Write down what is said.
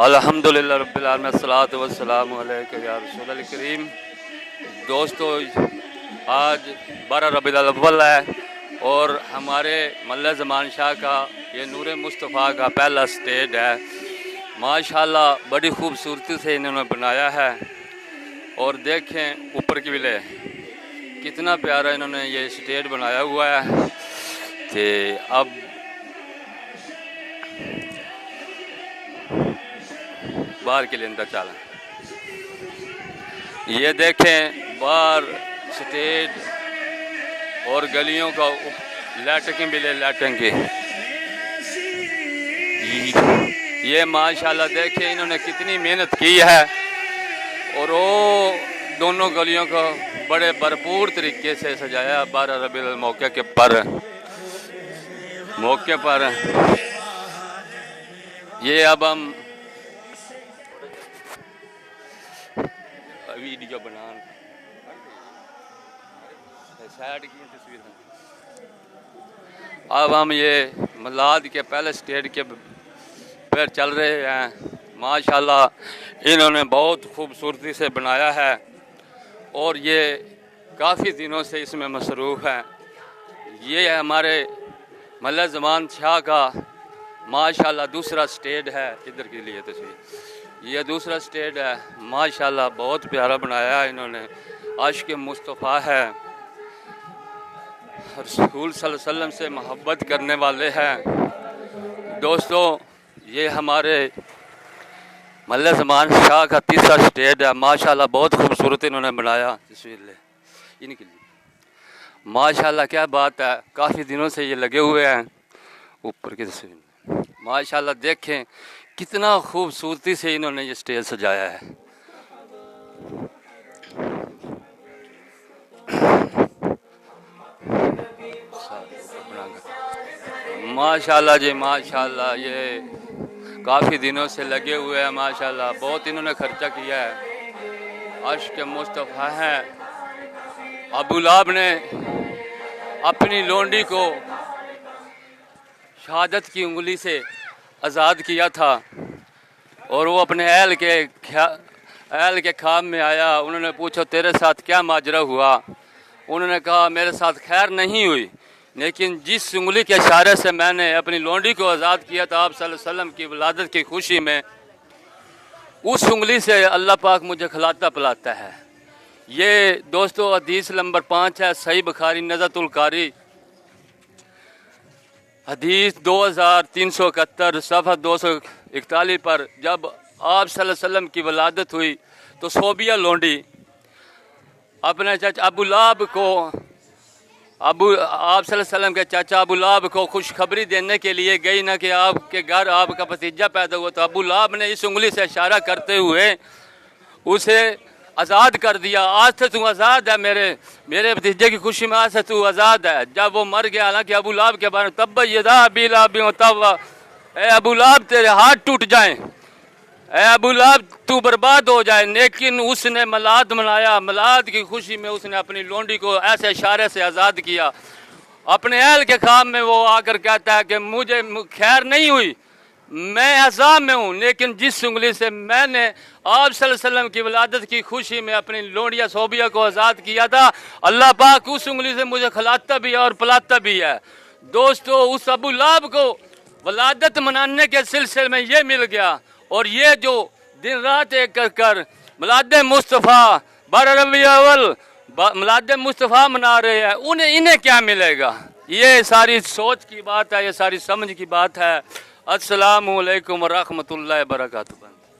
الحمدللہ رب العالمین الصلاۃ والسلام علیک یا رسول اللہ کریم۔ دوستو، آج 12 ربیع الاول ہے اور ہمارے ملہ زمان شاہ کا یہ نور مصطفیٰ کا پہلا سٹیج ہے۔ ماشاءاللہ بڑی خوبصورتی سے انہوں نے بنایا ہے، اور دیکھیں اوپر کی ویلے کتنا پیارا انہوں نے یہ سٹیج بنایا ہوا ہے۔ کہ اب باہر کے لیے اندر چالیں، یہ دیکھیں باہر سٹیج اور گلیوں کا لائٹنگ بھی لائٹنگ کی، یہ ماشاءاللہ دیکھیں انہوں نے کتنی محنت کی ہے، اور وہ دونوں گلیوں کو بڑے بھرپور طریقے سے سجایا 12 ربیع الاول موقع پر۔ یہ اب ہم ویڈیو بنان سائڈ کی تصویر، اب ہم یہ میلاد کے پہلے سٹیج کے پہ چل رہے ہیں۔ ماشاءاللہ انہوں نے بہت خوبصورتی سے بنایا ہے، اور یہ کافی دنوں سے اس میں مصروف ہیں۔ یہ ہمارے ملہ زمان شاہ کا ماشاءاللہ دوسرا سٹیج ہے، ادھر کے لیے تصویر، یہ دوسرا سٹیج ہے۔ ماشاءاللہ بہت پیارا بنایا ہے انہوں نے، عاشق مصطفیٰ ہے، رسول صلی اللہ علیہ وسلم سے محبت کرنے والے ہیں۔ دوستو، یہ ہمارے ملہ زمان شاہ کا تیسرا سٹیج ہے۔ ماشاءاللہ بہت خوبصورت انہوں نے بنایا، تصویر لے ان کے لیے۔ ماشاءاللہ کیا بات ہے، کافی دنوں سے یہ لگے ہوئے ہیں اوپر کی تصویر۔ ماشاءاللہ دیکھیں کتنا خوبصورتی سے انہوں نے یہ سٹیج سجایا ہے۔ ماشاءاللہ جی ماشاءاللہ، یہ کافی دنوں سے لگے ہوئے ہیں۔ ماشاءاللہ بہت انہوں نے خرچہ کیا ہے، عاشق مصطفیٰ ہیں۔ ابو لہب نے اپنی لونڈی کو شہادت کی انگلی سے آزاد کیا تھا، اور وہ اپنے اہل کے خواب میں آیا۔ انہوں نے پوچھا تیرے ساتھ کیا ماجرا ہوا؟ انہوں نے کہا میرے ساتھ خیر نہیں ہوئی، لیکن جس انگلی کے اشارے سے میں نے اپنی لونڈی کو آزاد کیا تھا آپ صلی اللہ علیہ وسلم کی ولادت کی خوشی میں، اس انگلی سے اللہ پاک مجھے کھلاتا پلاتا ہے۔ یہ دوستو حدیث نمبر 5 ہے، صحیح بخاری نزہۃ القاری، حدیث 2371 صفحہ 241 پر۔ جب آپ صلی اللہ علیہ وسلم کی ولادت ہوئی تو صوبیہ لونڈی اپنے چچا ابو لہب کو آپ صلی اللہ علیہ وسلم کے چچا ابو لہب کو خوشخبری دینے کے لیے گئی نا کہ آپ کے گھر آپ کا بھتیجا پیدا ہوا۔ تو ابو لہب نے اس انگلی سے اشارہ کرتے ہوئے اسے آزاد کر دیا۔ آج سے تو آزاد ہے، میرے بھتیجے کی خوشی میں آج سے تو آزاد ہے۔ جب وہ مر گیا، حالانکہ ابو لہب کے بارے میں تب یدا ابی لہب وتب، اے ابو لہب تیرے ہاتھ ٹوٹ جائیں، اے ابو لہب تو برباد ہو جائے، لیکن اس نے میلاد منایا۔ میلاد کی خوشی میں اس نے اپنی لونڈی کو ایسے اشارے سے آزاد کیا۔ اپنے اہل کے خواب میں وہ آ کر کہتا ہے کہ مجھے خیر نہیں ہوئی، میں عذاب میں ہوں، لیکن جس انگلی سے میں نے آپ صلی اللہ علیہ وسلم کی ولادت کی خوشی میں اپنی لونڈیا صوبیہ کو آزاد کیا تھا، اللہ پاک اس انگلی سے مجھے کھلاتا بھی ہے اور پلاتا بھی ہے۔ دوستو، اس ابو لہب کو ولادت منانے کے سلسلے میں یہ مل گیا، اور یہ جو دن رات ایک کر کر میلاد مصطفیٰ 12 ربیع الاول میلاد مصطفیٰ منا رہے ہیں، انہیں کیا ملے گا؟ یہ ساری سوچ کی بات ہے، یہ ساری سمجھ کی بات ہے۔ السلام علیکم ورحمۃ اللہ وبرکاتہ۔